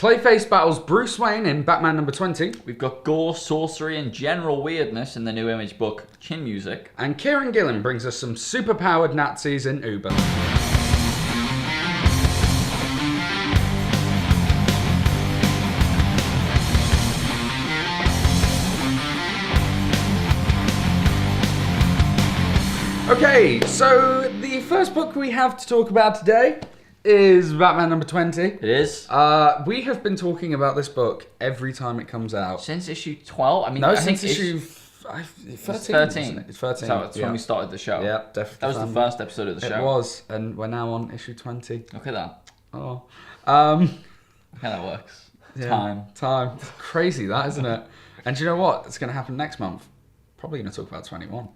Clayface battles Bruce Wayne in Batman number 20. We've got gore, sorcery, and general weirdness in the New Image book, Chin Music. And Kieron Gillen brings us some superpowered Nazis in Uber. Okay, so the first book we have to talk about today is Batman number 20. It is. We have been talking about this book every time it comes out. Since issue 12? Since issue 13. 13. It's 13. So that's when we started the show. Yeah, definitely. That was the first episode of the show. It was, and we're now on issue 20. Look at that. Oh. How that works. Yeah, time. It's crazy, that, isn't it? And do you know what? It's going to happen next month. Probably going to talk about 21.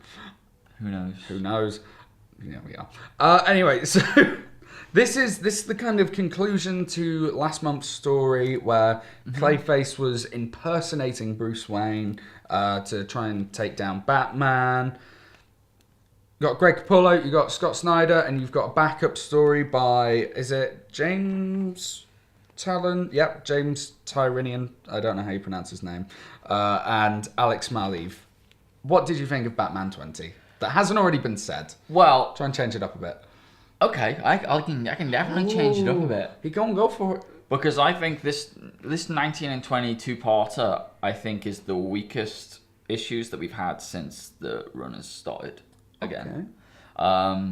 Who knows? Who knows? Yeah, we are. Anyway, so this is the kind of conclusion to last month's story where Clayface was impersonating Bruce Wayne to try and take down Batman. You got Greg Capullo, you got Scott Snyder, and you've got a backup story by, is it James Talon? Yep, James Tyrinian. I don't know how you pronounce his name. And Alex Maleev. What did you think of Batman 20? That hasn't already been said. Well, try and change it up a bit. Okay, I can definitely change it up a bit. You go for it. Because I think this 19 and 20 two-parter, I think, is the weakest issues that we've had since the run has started again. Okay.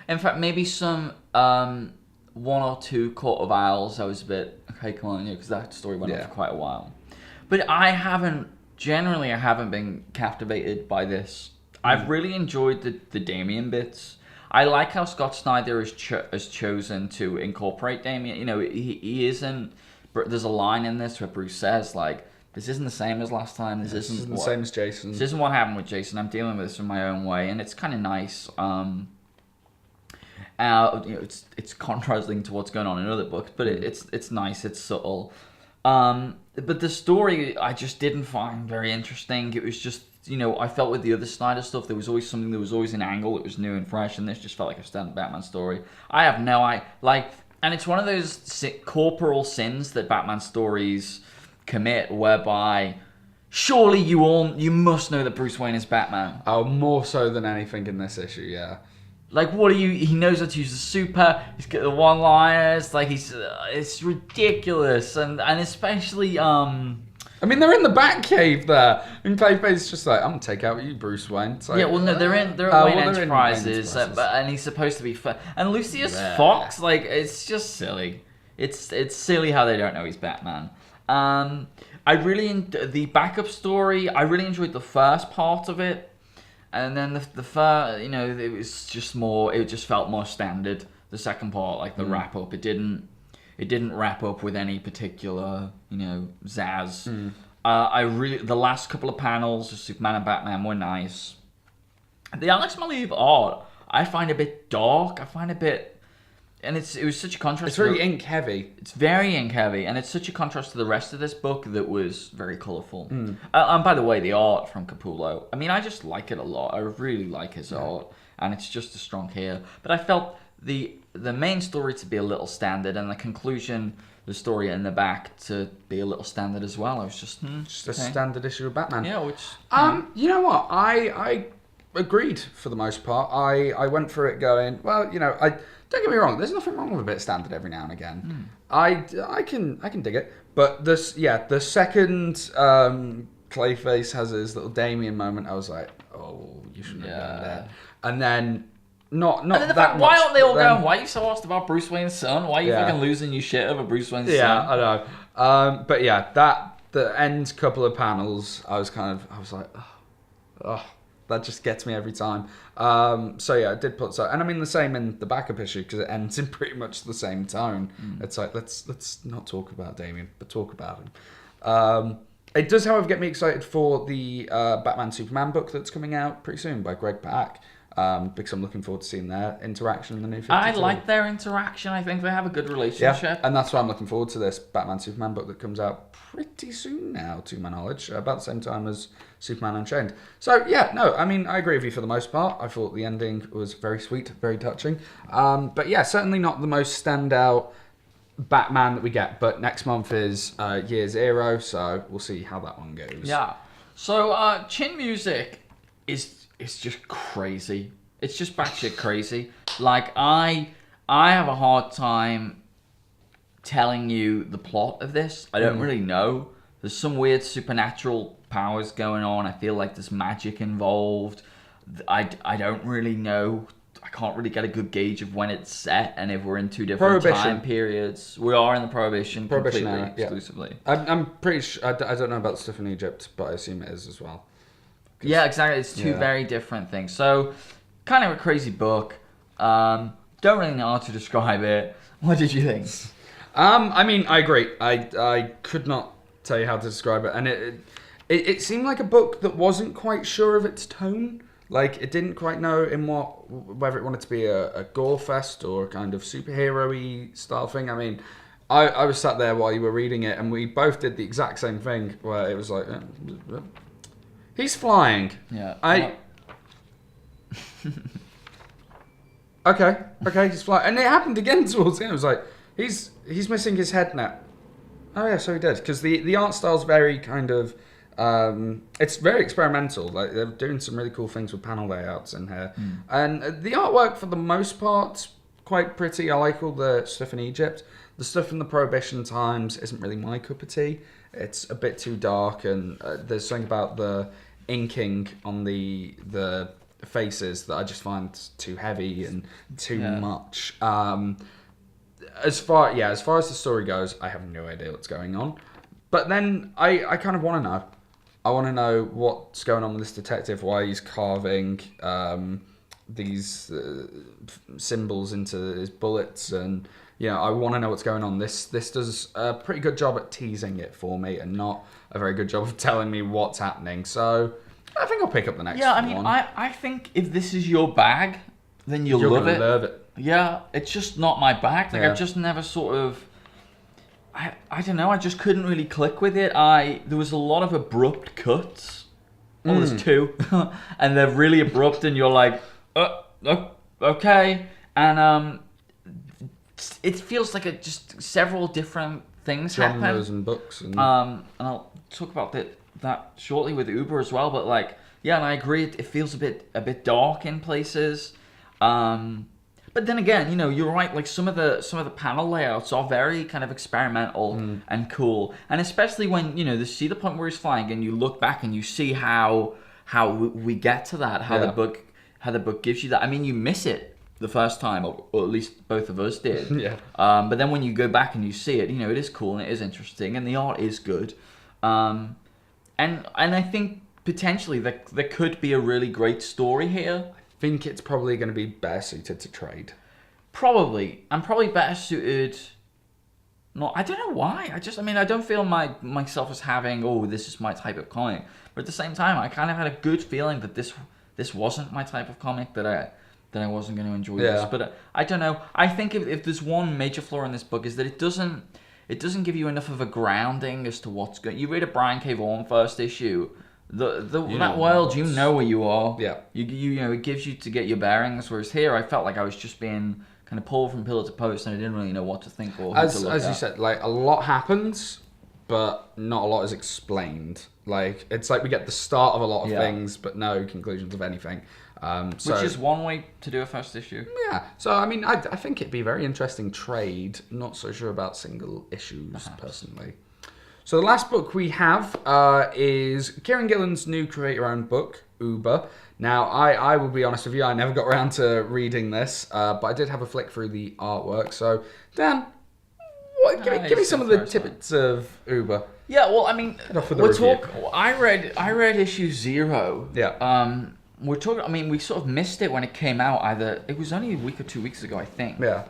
In fact, maybe some one or two Court of Owls, I was a bit, okay, come on, because that story went on for quite a while. But I haven't been captivated by this. I've really enjoyed the Damian bits. I like how Scott Snyder has chosen to incorporate Damian. You know, he isn't... There's a line in this where Bruce says, like, this isn't the same as last time. This isn't the same as Jason. This isn't what happened with Jason. I'm dealing with this in my own way. And it's kind of nice. It's contrasting to what's going on in other books. But it's nice. It's subtle. But the story I just didn't find very interesting. It was just... I felt with the other Snyder stuff, there was always something, there was always an angle that was new and fresh, and this just felt like a standard Batman story. And it's one of those corporal sins that Batman stories commit, whereby surely you must know that Bruce Wayne is Batman. Oh, more so than anything in this issue, yeah. Like, he knows how to use the super, he's got the one-liners, like, it's ridiculous, and especially, I mean, they're in the Batcave there, and Clayface just like, I'm gonna take out you, Bruce Wayne. It's like, they're at Wayne Enterprises, and he's supposed to be fun. And Lucius Fox, like, it's just silly. It's silly how they don't know he's Batman. The backup story. I really enjoyed the first part of it, and then the first, it was just more. It just felt more standard. The second part, like the wrap up, it didn't wrap up with any particular, zazz. The last couple of panels of Superman and Batman were nice. The Alex Maleev art, I find a bit dark. And it was such a contrast. It's very ink heavy. It's very ink heavy, and it's such a contrast to the rest of this book that was very colourful. And by the way, the art from Capullo, I mean, I just like it a lot. I really like his art, and it's just as strong here. But I felt the main story to be a little standard, and the conclusion, the story in the back, to be a little standard as well. I was just a standard issue of Batman. Yeah, which you know what? I agreed for the most part. I went for it going, well, I don't get me wrong. There's nothing wrong with a bit of standard every now and again. I can dig it. But the second Clayface has his little Damian moment, I was like, oh, you shouldn't have done that. And then. Not and then that much. Why aren't they all going, why are you so asked about Bruce Wayne's son? Why are you fucking losing your shit over Bruce Wayne's son? Yeah, I know. But yeah, the end couple of panels, I was like, oh, that just gets me every time. So yeah, I did put so, and I mean the same in the backup issue, because it ends in pretty much the same tone. It's like, let's not talk about Damian, but talk about him. It does, however, get me excited for the Batman Superman book that's coming out pretty soon by Greg Pak. Because I'm looking forward to seeing their interaction in the new 52. I like their interaction. I think they have a good relationship. Yeah, and that's why I'm looking forward to this Batman Superman book that comes out pretty soon now, to my knowledge, about the same time as Superman Unchained. So yeah, no, I mean, I agree with you for the most part. I thought the ending was very sweet, very touching. But yeah, certainly not the most standout Batman that we get. But next month is Year Zero, so we'll see how that one goes. Yeah. So Chin music is just crazy. It's just batshit crazy. Like I have a hard time telling you the plot of this. I don't really know. There's some weird supernatural powers going on. I feel like there's magic involved. I don't really know. I can't really get a good gauge of when it's set and if we're in two different time periods. We are in the Prohibition completely, era, exclusively. I'm pretty sure. I don't know about the stuff in Egypt, but I assume it is as well. Yeah, exactly. It's two very different things. So, kind of a crazy book. Don't really know how to describe it. What did you think? I mean, I agree. I could not tell you how to describe it, and it seemed like a book that wasn't quite sure of its tone. Like, it didn't quite know whether it wanted to be a gore fest or a kind of superhero-y style thing. I mean, I was sat there while you were reading it, and we both did the exact same thing, where it was like, he's flying. Yeah. Okay, he's flying. And it happened again towards the end. It was like, he's missing his head now. Oh yeah, so he did. Because the art style's very kind of... it's very experimental. Like, they're doing some really cool things with panel layouts in here. And the artwork, for the most part, quite pretty. I like all the stuff in Egypt. The stuff in the Prohibition times isn't really my cup of tea. It's a bit too dark, and there's something about the inking on the faces that I just find too heavy and too much. As far as the story goes, I have no idea what's going on. But then I kind of want to know. I want to know what's going on with this detective, why he's carving these symbols into his bullets, and I want to know what's going on. This does a pretty good job at teasing it for me, and not a very good job of telling me what's happening. So I think I'll pick up the next one. Yeah, I mean, I think if this is your bag, then you'll love it. Love it. Yeah, it's just not my bag. Like, I've just never sort of... I don't know, I just couldn't really click with it. There was a lot of abrupt cuts. Well, there's two. And they're really abrupt, and you're like, okay. And it feels like just several different things happen. Genres and books. And I'll talk about that shortly with Uber as well. But and I agree, it feels a bit dark in places. But then again, you're right. Like, some of the panel layouts are very kind of experimental and cool, and especially when you see the point where he's flying, and you look back and you see how we get to that, how the book gives you that. I mean, you miss it the first time, or at least both of us did. Yeah. But then when you go back and you see it, it is cool and it is interesting, and the art is good. And I think potentially there could be a really great story here. Think it's probably going to be better suited to trade. Probably. I'm probably better suited... No, I don't know why. I don't feel myself as having, this is my type of comic. But at the same time, I kind of had a good feeling that this wasn't my type of comic, that I wasn't going to enjoy this. But I don't know. I think if there's one major flaw in this book, is that it doesn't give you enough of a grounding as to what's going... You read a Brian K. Vaughan first issue... that world, you know where you are. Yeah. It gives you to get your bearings. Whereas here, I felt like I was just being kind of pulled from pillar to post, and I didn't really know what to think or who to look at. As you said, like, a lot happens, but not a lot is explained. Like, it's like we get the start of a lot of things, but no conclusions of anything. Which is one way to do a first issue. Yeah. So, I mean, I think it'd be a very interesting trade. Not so sure about single issues, personally. So the last book we have is Kieron Gillen's new creator-owned book, Uber. Now, I will be honest with you, I never got around to reading this, but I did have a flick through the artwork. So, Dan, give me some of the tidbits of Uber. Yeah, well, I mean, I read issue 0. Yeah. We're talking. I mean, we sort of missed it when it came out. It was only a week or 2 weeks ago, I think. Yeah.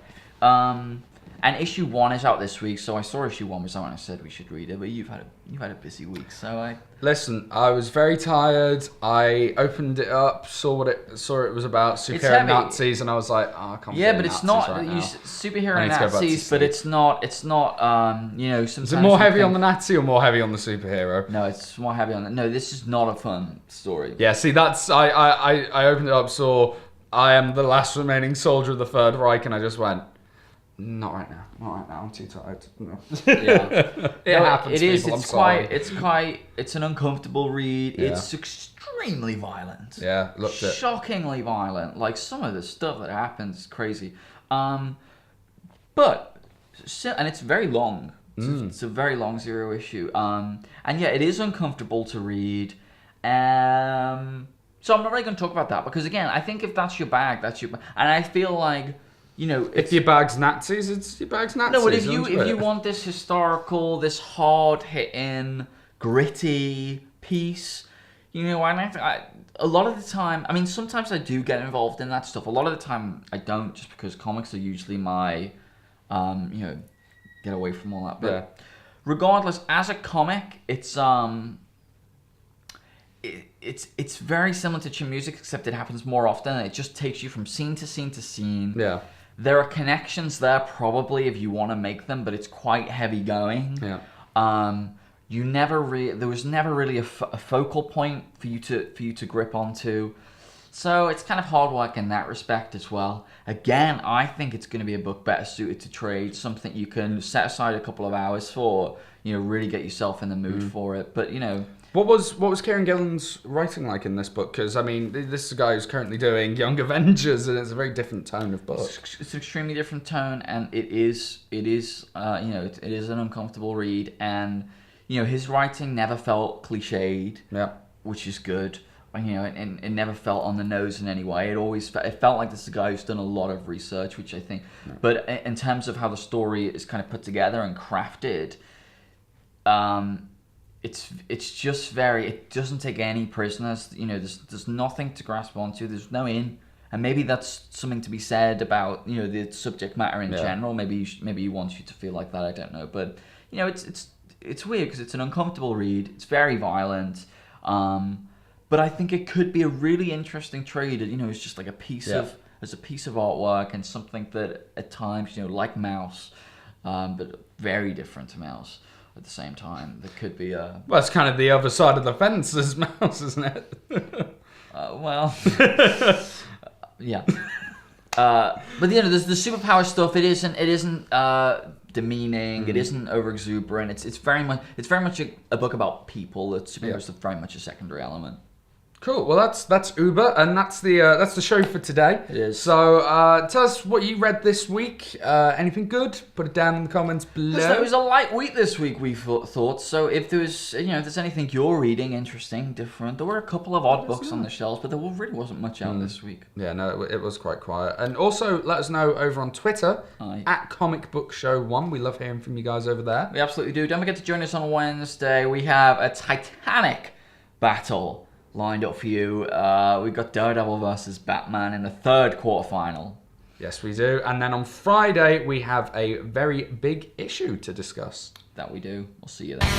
And issue 1 is out this week, so I saw issue 1 was out and I said we should read it. But you've had a busy week, so Listen, I was very tired. I opened it up, saw it was about superhero Nazis, and I was like, I can't. Yeah, but it's not superhero Nazis, but it's not. Sometimes. Is it more heavy on the Nazi or more heavy on the superhero? No, it's more heavy on the. No, this is not a fun story. Yeah, see, that's I opened it up, saw I am the last remaining soldier of the Third Reich, and I just went, Not right now. Not right now. I'm too tired. No. Yeah, It happens. It is. People, I'm It's sorry. quite. It's an uncomfortable read. Yeah. It's extremely violent. Yeah, looked it. Shockingly violent. Like some of the stuff that happens is crazy. But and it's very long. It's a very long 0 issue. And yeah, it is uncomfortable to read. So I'm not really going to talk about that because again, I think if that's your bag, that's your bag. And I feel like, you know, If your bag's Nazis, it's your bag's Nazis. no, but if you want this historical, this hard hitting, gritty piece, you know, a lot of the time, I mean, sometimes I do get involved in that stuff. A lot of the time, I don't, just because comics are usually my, you know, get away from all that. But regardless, as a comic, it's it's very similar to chin music, except it happens more often. And it just takes you from scene to scene to scene. Yeah. There are connections there probably if you want to make them, but it's quite heavy going. Yeah. There was never really a focal point for you to grip onto. So it's kind of hard work in that respect as well. Again, I think it's going to be a book better suited to trade, something you can set aside a couple of hours for, you know, really get yourself in the mood for it. But, you know, What was Kieron Gillen's writing like in this book? Because I mean, this is a guy who's currently doing Young Avengers, and it's a very different tone of book. it's an extremely different tone, and it is you know, it is an uncomfortable read, and you know, his writing never felt cliched, which is good. You know, and it never felt on the nose in any way. It felt like this is a guy who's done a lot of research, which I think. But in terms of how the story is kind of put together and crafted, it's just very. It doesn't take any prisoners. You know, there's nothing to grasp onto. There's no in, and maybe that's something to be said about, you know, the subject matter in general. Maybe he wants you to feel like that. I don't know, but you know, it's weird because it's an uncomfortable read. It's very violent. But I think it could be a really interesting trade. You know, it's just like a piece of artwork and something that at times, you know, like Mouse, but very different to Mouse at the same time. There could be a... Well, it's kind of the other side of the fence as Mouse, isn't it? Well, yeah. But you know, there's the superpower stuff. It isn't demeaning. It isn't over exuberant. It's very much a book about people. It's very much a secondary element. Cool. Well, that's Uber, and that's the show for today. It is. So tell us what you read this week. Anything good? Put it down in the comments below. So it was a light week this week, we thought. So if there's anything you're reading interesting, different, there were a couple of odd books on the shelves, but there really wasn't much out this week. Yeah, no, it was quite quiet. And also, let us know over on Twitter at Comic Book Show 1. We love hearing from you guys over there. We absolutely do. Don't forget to join us on Wednesday. We have a titanic battle lined up for you. We've got Daredevil versus Batman in the third quarterfinal. Yes, we do. And then on Friday, we have a very big issue to discuss. That we do. We'll see you then.